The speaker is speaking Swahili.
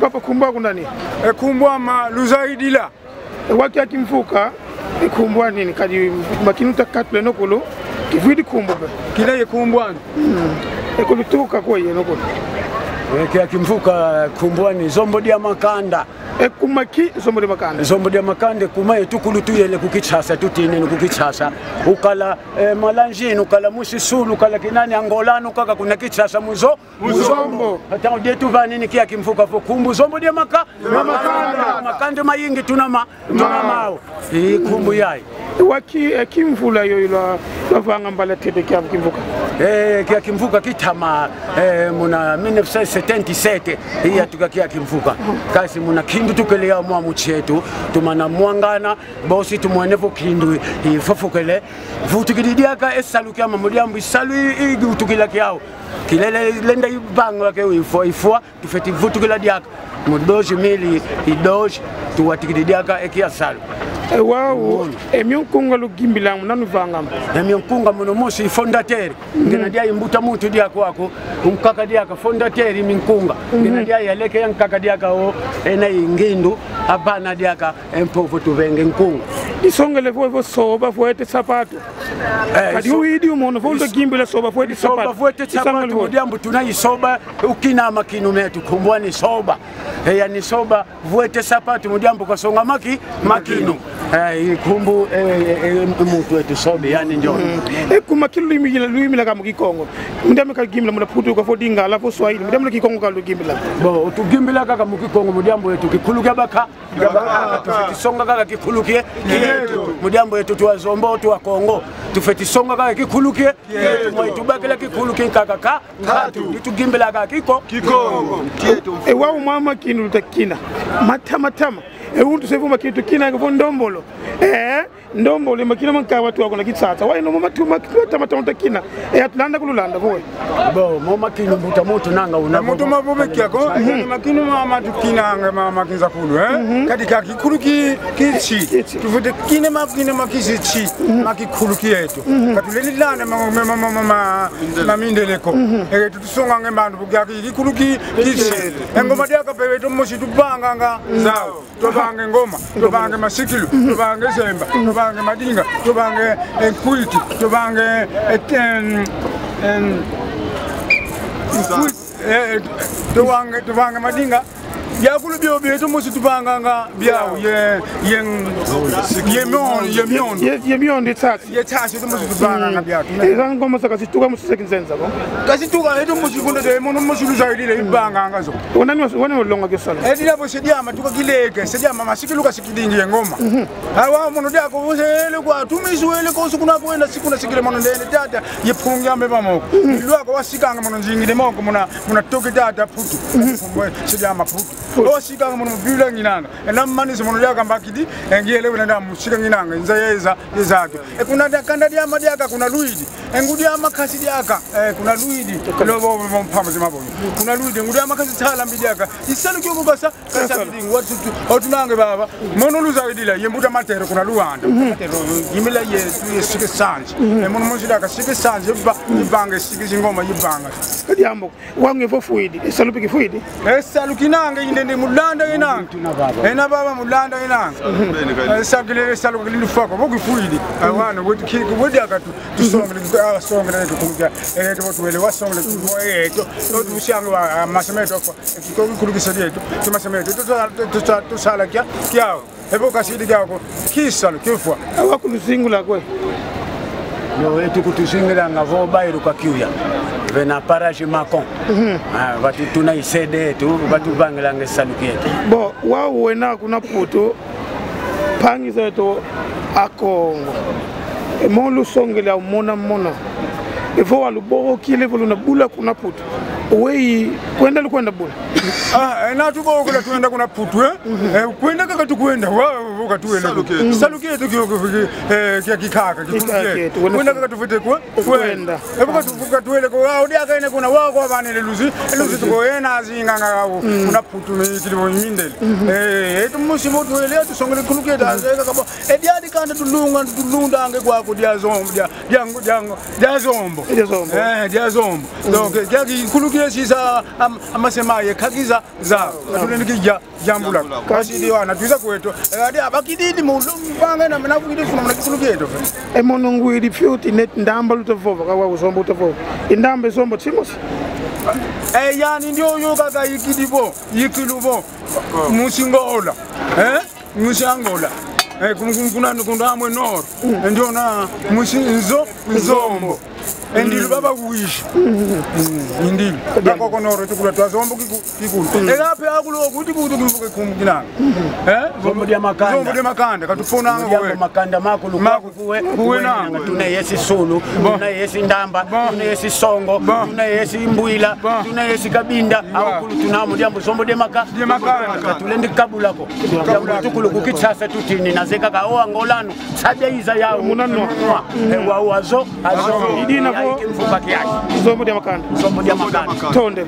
papa kumbwa kunani kumbwa ma luzaidila waki akimfuka kumbwa nini kadi makinu takatule nokolo kividi kumbwa kile yekumbwa ekulutuka kwa yeye nokolo kia kimfuka kumbwa ni zombo dia makanda kumaki zombo dia makanda kuma etukulu tuyele kukichasa tutine kukichasa ukala malanjini ukala musisulu ukala kinani angolano kaka kuna kichasa muzombo hata udetu vanini kia kimfuka fo kumbu zombo dia makanda mayingi tunama mao kumbu yai waki kimvula yoyila bavanga mbala tete kia kimfuka kia kimfuka kitama muna 1977 iya tukakia kimfuka kasi muna kindu tukelea mwa muchetu tumana mwangana bosi tumwenevo kindu ifafukele vutukididiaka esalukia mamudiambu isalu igi tukila kiao kilele lenda ibanga ke ifo tufeti vutukila diaka mudoji mili idoji tuwatikididiaka ekia salu wow emyonkunga lugimbila munanu vangam emyonkunga muno musi fondateur ngena dia imbuta mutu dia kwako umkaka dia ka fondateur minkunga ngena dia yaleke yankaka dia ka o ena ingindu abana dia ka empovo tuvenge nkunga isongele vo soba voete sapato kadi uidi umono vo gimbila soba voete sapato soba voete sapato mudiambu tunaisoba ukina makinu metu kumbwani soba yani soba voete sapato mudiambu kasonga makinu kumbu mutu wetu sobe yani ndio kuma kilu limila kama kikongo mudame ka gimla muna putu ka fodinga ala fo swahili mudame kikongo ka gimla bo tugimbila kaka mukikongo mudiambo wetu kikuluke baka tufetisonga kaka kikuluke mudiambo wetu tuwazombo tuwa Kongo tufetisonga kaka kikuluke mwitubakela kikuluke kaka katu tugimbila kaka kikongo wao mama kinu takina matama untu sevu makitu kina ngo ndombolo ndombolo makina manka watu wako na kitsatsa waino mama tama kina atlanda kululanda boy bo mama kinu buta moto nanga una moto mabobe kyako makinu mama tukina mama kinza kulu kadi ka kikuluki kichi tufute kine makisi chi makikuluki yetu katuleli lana mama mindeleko tutusonga ngembandu bugaki kikuluki kichi engoma dia ka pewe to moshitu banga zao tubange ngoma tubange masikilu tubange zemba tubange madinga tubange kuiti tubange tubange madinga yakulu bio bieto musi tubanga biao ye mion de tax ye tax to musi tubanga biao ezango masaka situka musi sekinzenza ko kasituka eto musi kundo de mono musi luzaidile ibanga ngazo wona olonga kesala edila bo sediama tukakileke sediama masikiluka sikidingi ngoma hawa mono de ko wele kwa tumiswele ko sukuna kwenda sikuna sikile mono ndene tata yephunga mbeba moko lwako wasikanga mono njingile moko muna toke tata putu sediama putu osika mono mbila nginanga enamani mono lyaka mbakidi engiyele wenda musika nginanga nzayeza yezake kuna kanda dia madiaka kuna luidi engudi amakasi diaka kuna luidi lobo mphamzi mabonyo kuna luidi engudi amakasi thala mbidiaka isalu kyokubasa kasabidingi watu otunange baba mono luzaidila yembuta matero kuna luwanda matero yimila yesike sanje mono muzidaka sike sanje ibanga sike zingoma yibanga kadi ambo wange fo fuidi isalu piki fuidi isalu kinanga inde mulanda inanga ena baba mulanda inanga sagile salu kili fako boku fuidi awana wodi akatu tusonga songa kukuja wele wasonga to tushanga masemeto ko kulukisa dieto tumasemeto to sala kyao ebo kasidi kyako kisalo kifwa awakuluzingula kwe yo etu kutusingira ngavo bairu kwa kiuya vena paraji makon watu tuna isede tu watu bangela ngesaluki yetu bo wao wena kuna puto pangi zeto akongo emolu songela mona efo walubo kile voluna bula kuna puto wei kwenda bula na tubo kula tuenda kuna putu kwenda kaka tukwenda wao katuele saluki yetu kia kikaka kikuke kwenda kaka tufite kwenda ebuka tuvuka tuele ko wao dia kaine kuna wao kwa bana luzi tuko ena zinga ngao kuna putu mikili mindele etu musimo tuele tusongele kuluke da kaka dia dikanda tulunda nge kwa ko dia zombo dia zombo donc kia kuluke tukie sisa amasemaye kagiza za tunikija jambula kasi diwana tuza kwetu adi abakididi mulumbange na mena kudidi funa mna kulugeto emonongu idi fyuti net ndamba lutavova kawa usombo utavova indamba sombo timos yani ndio yoga ga yikidibo yikilubo musingola musangola kuna amwe noro ndio na musinzo nzombo endili baba kuisha indili bakoko noro tukula twazombo kikulu elape akulo kuti kivuke kumukina zombo dia makanda katufona ngwe makanda makulu kuwe nanga tuna yesi sulu tuna yesi ndamba tuna yesi songo tuna yesi mbwila tuna yesi kabinda akulu tunamo diambo zombo dia makanda tulendi kabulako tukulu kukitsasa tutini nazeka ka angolano sabya iza yawo munanwa wazo idina zombo dia makanda tonde